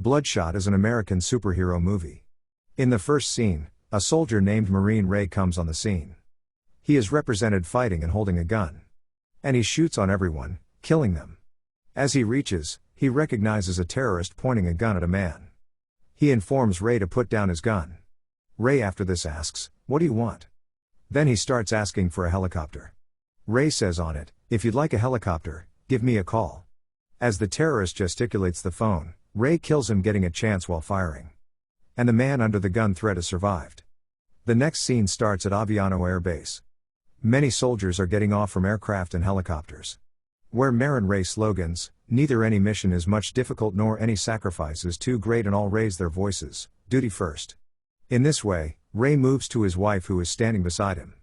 BloodShot is an American superhero movie. In the first scene, a soldier named Marine Ray comes on the scene. He is represented fighting and holding a gun. And he shoots on everyone, killing them. As he reaches, he recognizes a terrorist pointing a gun at a man. He informs Ray to put down his gun. Ray after this asks, "What do you want?" Then he starts asking for a helicopter. Ray says on it, "If you'd like a helicopter, give me a call." As the terrorist gesticulates the phone, Ray kills him, getting a chance while firing. And the man under the gun threat has survived. The next scene starts at Aviano Air Base. Many soldiers are getting off from aircraft and helicopters. Where Marin Ray slogans, "Neither any mission is much difficult nor any sacrifice is too great," and all raise their voices, "Duty first." In this way, Ray moves to his wife who is standing beside him.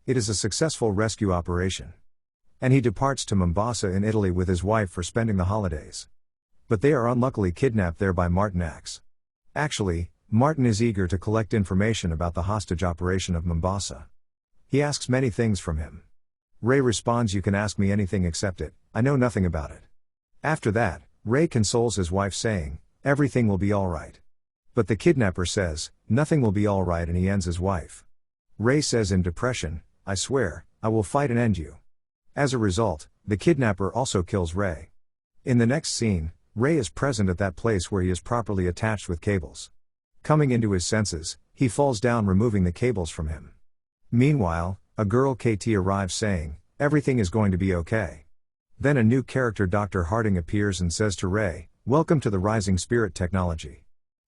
It is a successful rescue operation. And he departs to Mombasa in Italy with his wife for spending the holidays. But they are unluckily kidnapped there by Martin Axe. Actually, Martin is eager to collect information about the hostage operation of Mombasa. He asks many things from him. Ray responds, "You can ask me anything except it, I know nothing about it." After that, Ray consoles his wife saying, "Everything will be alright." But the kidnapper says, "Nothing will be alright," and he ends his wife. Ray says in depression, "I swear, I will fight and end you." As a result, the kidnapper also kills Ray. In the next scene, Ray is present at that place where he is properly attached with cables. Coming into his senses, he falls down, removing the cables from him. Meanwhile, a girl KT arrives saying, "Everything is going to be okay." Then a new character, Dr. Harding, appears and says to Ray, "Welcome to the Rising Spirit technology."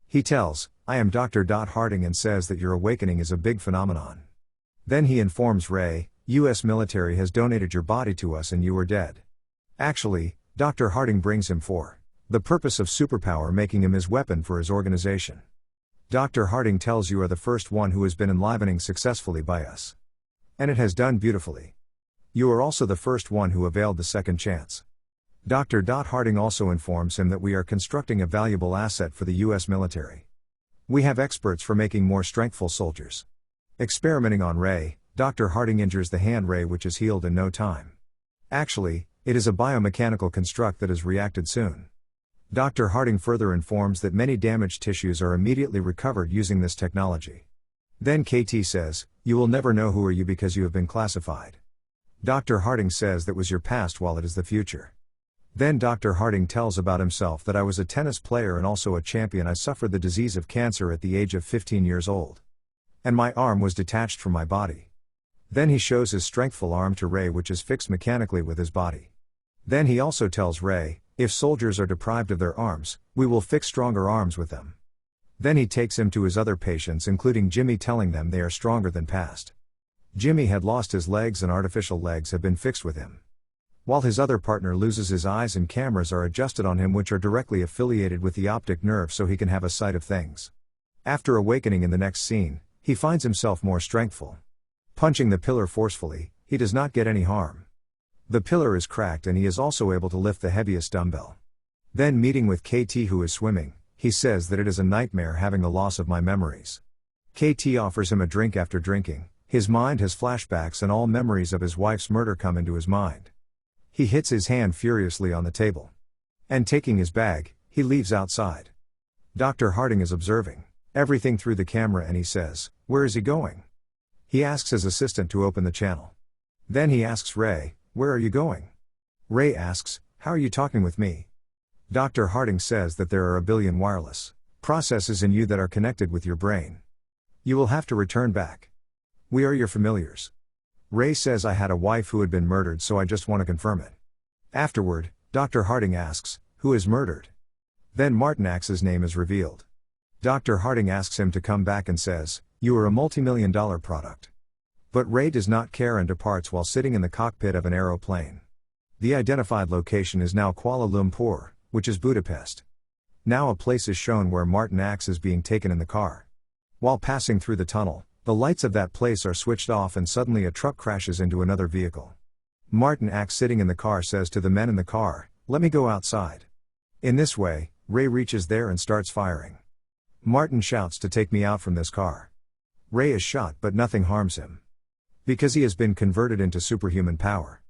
He tells, "I am Dr. Harding," and says that your awakening is a big phenomenon. Then he informs Ray, "US military has donated your body to us and you are dead." Actually, Dr. Harding brings him for the purpose of superpower, making him his weapon for his organization. Dr. Harding tells, "You are the first one who has been enlivening successfully by us. And it has done beautifully. You are also the first one who availed the second chance." Dr. Harding also informs him that we are constructing a valuable asset for the US military. We have experts for making more strengthful soldiers. Experimenting on Ray, Dr. Harding injures the hand Ray, which is healed in no time. Actually, it is a biomechanical construct that has reacted soon. Dr. Harding further informs that many damaged tissues are immediately recovered using this technology. Then KT says, "You will never know who are you because you have been classified." Dr. Harding says that was your past while it is the future. Then Dr. Harding tells about himself, that I was a tennis player and also a champion. I suffered the disease of cancer at the age of 15 years old. And my arm was detached from my body. Then he shows his strengthful arm to Ray, which is fixed mechanically with his body. Then he also tells Ray, "If soldiers are deprived of their arms, we will fix stronger arms with them." Then he takes him to his other patients, including Jimmy, telling them they are stronger than past. Jimmy had lost his legs and artificial legs have been fixed with him. While his other partner loses his eyes and cameras are adjusted on him, which are directly affiliated with the optic nerve so he can have a sight of things. After awakening in the next scene, he finds himself more strengthful. Punching the pillar forcefully, he does not get any harm. The pillar is cracked and he is also able to lift the heaviest dumbbell. Then meeting with KT, who is swimming, he says that it is a nightmare having the loss of my memories. KT offers him a drink. After drinking, his mind has flashbacks and all memories of his wife's murder come into his mind. He hits his hand furiously on the table. And taking his bag, he leaves outside. Dr. Harding is observing everything through the camera and he says, "Where is he going?" He asks his assistant to open the channel. Then he asks Ray, "Where are you going?" Ray asks, "How are you talking with me?" Dr. Harding says that there are a billion wireless processes in you that are connected with your brain. You will have to return back. We are your familiars. Ray says, "I had a wife who had been murdered, so I just want to confirm it." Afterward, Dr. Harding asks, "Who is murdered?" Then Martin Axe's name is revealed. Dr. Harding asks him to come back and says, "You are a multi-million-dollar product." But Ray does not care and departs while sitting in the cockpit of an aeroplane. The identified location is now Kuala Lumpur, which is Budapest. Now a place is shown where Martin Axe is being taken in the car. While passing through the tunnel, the lights of that place are switched off and suddenly a truck crashes into another vehicle. Martin Axe, sitting in the car, says to the men in the car, "Let me go outside." In this way, Ray reaches there and starts firing. Martin shouts to take me out from this car. Ray is shot but nothing harms him. Because he has been converted into superhuman power.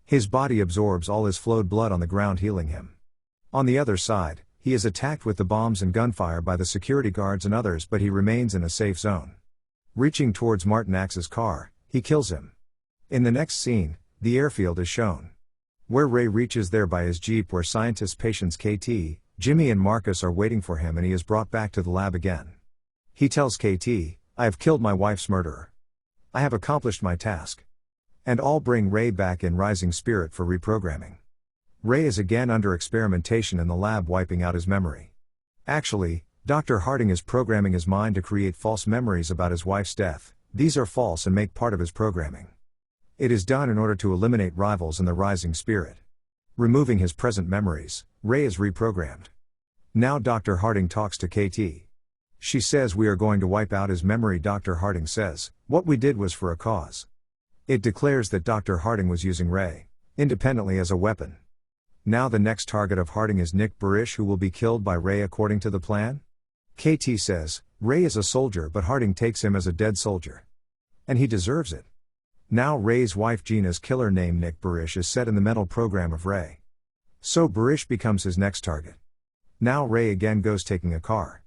His body absorbs all his flowed blood on the ground, healing him. On the other side, He is attacked with the bombs and gunfire by the security guards and others, but he remains in a safe zone. Reaching towards Martin Axe's car, he kills him. In the next scene, the airfield is shown. Where Ray reaches there by his jeep where scientist patients KT, Jimmy and Marcus are waiting for him, and he is brought back to the lab again. He tells KT, "I have killed my wife's murderer. I have accomplished my task." And all bring Ray back in rising spirit for reprogramming. Ray is again under experimentation in the lab, wiping out his memory. Actually, Dr. Harding is programming his mind to create false memories about his wife's death. These are false and make part of his programming. It is done in order to eliminate rivals in the rising spirit. Removing his present memories, Ray is reprogrammed. Now Dr. Harding talks to KT. She says, "We are going to wipe out his memory." Dr. Harding says, "What we did was for a cause." It declares that Dr. Harding was using Ray independently as a weapon. Now the next target of Harding is Nick Barish, who will be killed by Ray according to the plan. KT says, Ray is a soldier, but Harding takes him as a dead soldier. And he deserves it. Now Ray's wife Gina's killer, named Nick Barish, is set in the mental program of Ray. So Barish becomes his next target. Now Ray again goes taking a car.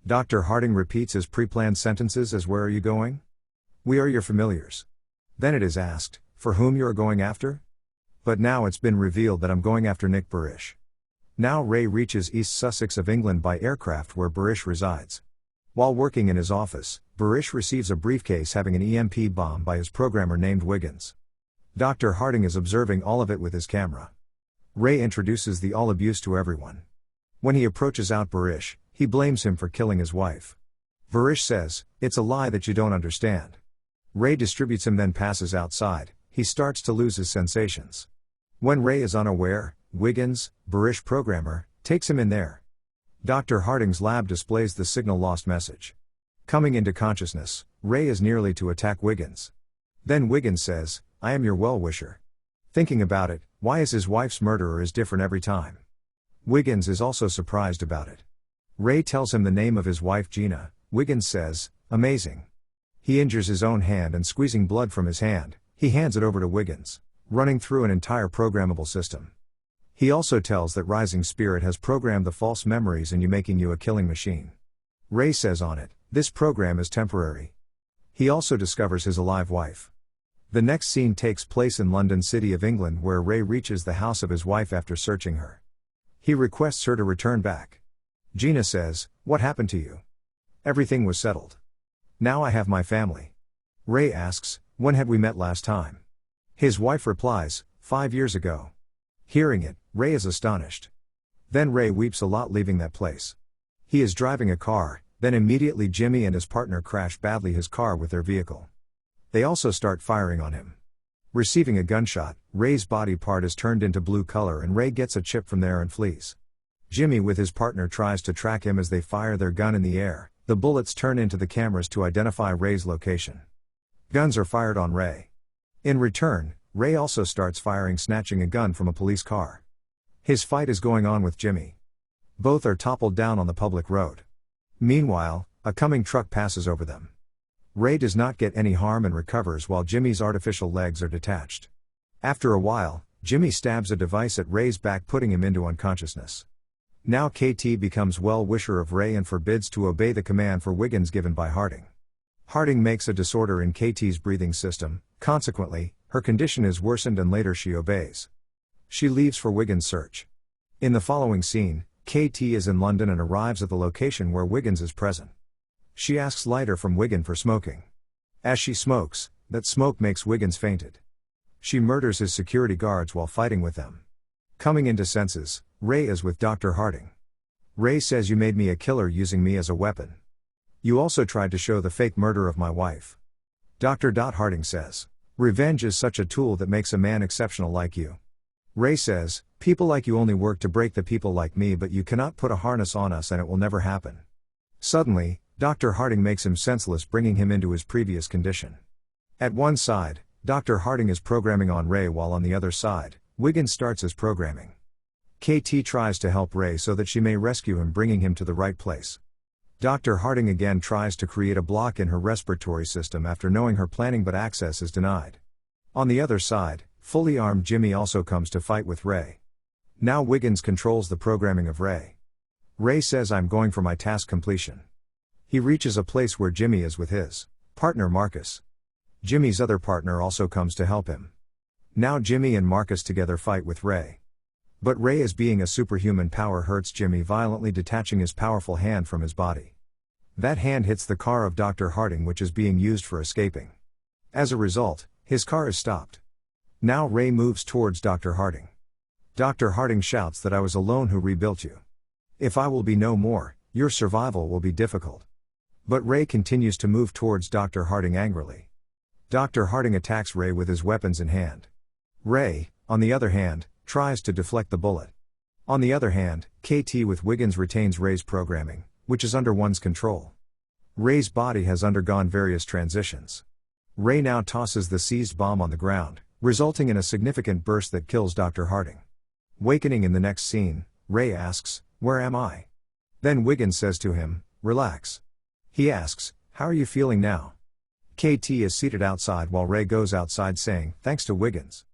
Dr. Harding repeats his pre-planned sentences as, "Where are you going? We are your familiars." Then it is asked, "For whom you are going after?" But now it's been revealed that I'm going after Nick Barish. Now Ray reaches East Sussex of England by aircraft, where Barish resides. While working in his office, Barish receives a briefcase having an EMP bomb by his programmer named Wiggins. Dr. Harding is observing all of it with his camera. Ray introduces the all abuse to everyone. When he approaches out Barish, he blames him for killing his wife. Barish says, "It's a lie that you don't understand." Ray distributes him, then passes outside. He starts to lose his sensations. When Ray is unaware, Wiggins, Barish programmer, takes him in there. Dr. Harding's lab displays the signal lost message. Coming into consciousness, Ray is nearly to attack Wiggins. Then Wiggins says, "I am your well-wisher." Thinking about it, why is his wife's murderer is different every time? Wiggins is also surprised about it. Ray tells him the name of his wife Gina. Wiggins says, "Amazing." He injures his own hand, and squeezing blood from his hand, he hands it over to Wiggins, running through an entire programmable system. He also tells that Rising Spirit has programmed the false memories in you, making you a killing machine. Ray says on it, "This program is temporary." He also discovers his alive wife. The next scene takes place in London City of England, where Ray reaches the house of his wife after searching her. He requests her to return back. Gina says, "What happened to you?" "Everything was settled. Now I have my family." Ray asks, "When had we met last time?" His wife replies, 5 years ago." Hearing it, Ray is astonished. Then Ray weeps a lot, leaving that place. He is driving a car, then immediately Jimmy and his partner crash badly his car with their vehicle. They also start firing on him. Receiving a gunshot, Ray's body part is turned into blue color, and Ray gets a chip from there and flees. Jimmy with his partner tries to track him as they fire their gun in the air. The bullets turn into the cameras to identify Ray's location. Guns are fired on Ray. In return, Ray also starts firing, snatching a gun from a police car. His fight is going on with Jimmy. Both are toppled down on the public road. Meanwhile, a coming truck passes over them. Ray does not get any harm and recovers, while Jimmy's artificial legs are detached. After a while, Jimmy stabs a device at Ray's back, putting him into unconsciousness. Now KT becomes well-wisher of Ray and forbids to obey the command for Wiggins given by Harding. Harding makes a disorder in KT's breathing system. Consequently, her condition is worsened, and later she obeys. She leaves for Wiggins' search. In the following scene, KT is in London and arrives at the location where Wiggins is present. She asks lighter from Wiggins for smoking. As she smokes, that smoke makes Wiggins fainted. She murders his security guards while fighting with them. Coming into senses, Ray is with Dr. Harding. Ray says, "You made me a killer using me as a weapon. You also tried to show the fake murder of my wife." Dr. Harding says, "Revenge is such a tool that makes a man exceptional like you." Ray says, "People like you only work to break the people like me, but you cannot put a harness on us and it will never happen." Suddenly, Dr. Harding makes him senseless, bringing him into his previous condition. At one side, Dr. Harding is programming on Ray, while on the other side, Wiggins starts his programming. KT tries to help Ray so that she may rescue him, bringing him to the right place. Dr. Harding again tries to create a block in her respiratory system after knowing her planning, but access is denied. On the other side, fully armed Jimmy also comes to fight with Ray. Now Wiggins controls the programming of Ray. Ray says, "I'm going for my task completion." He reaches a place where Jimmy is with his partner Marcus. Jimmy's other partner also comes to help him. Now Jimmy and Marcus together fight with Ray. But Ray, as being a superhuman power, hurts Jimmy, violently detaching his powerful hand from his body. That hand hits the car of Dr. Harding, which is being used for escaping. As a result, his car is stopped. Now Ray moves towards Dr. Harding. Dr. Harding shouts that, "I was alone who rebuilt you. If I will be no more, your survival will be difficult." But Ray continues to move towards Dr. Harding angrily. Dr. Harding attacks Ray with his weapons in hand. Ray, on the other hand, tries to deflect the bullet. On the other hand, KT with Wiggins retains Ray's programming, which is under one's control. Ray's body has undergone various transitions. Ray now tosses the seized bomb on the ground, resulting in a significant burst that kills Dr. Harding. Wakening in the next scene, Ray asks, "Where am I?" Then Wiggins says to him, "Relax." He asks, "How are you feeling now?" KT is seated outside while Ray goes outside saying, "Thanks to Wiggins.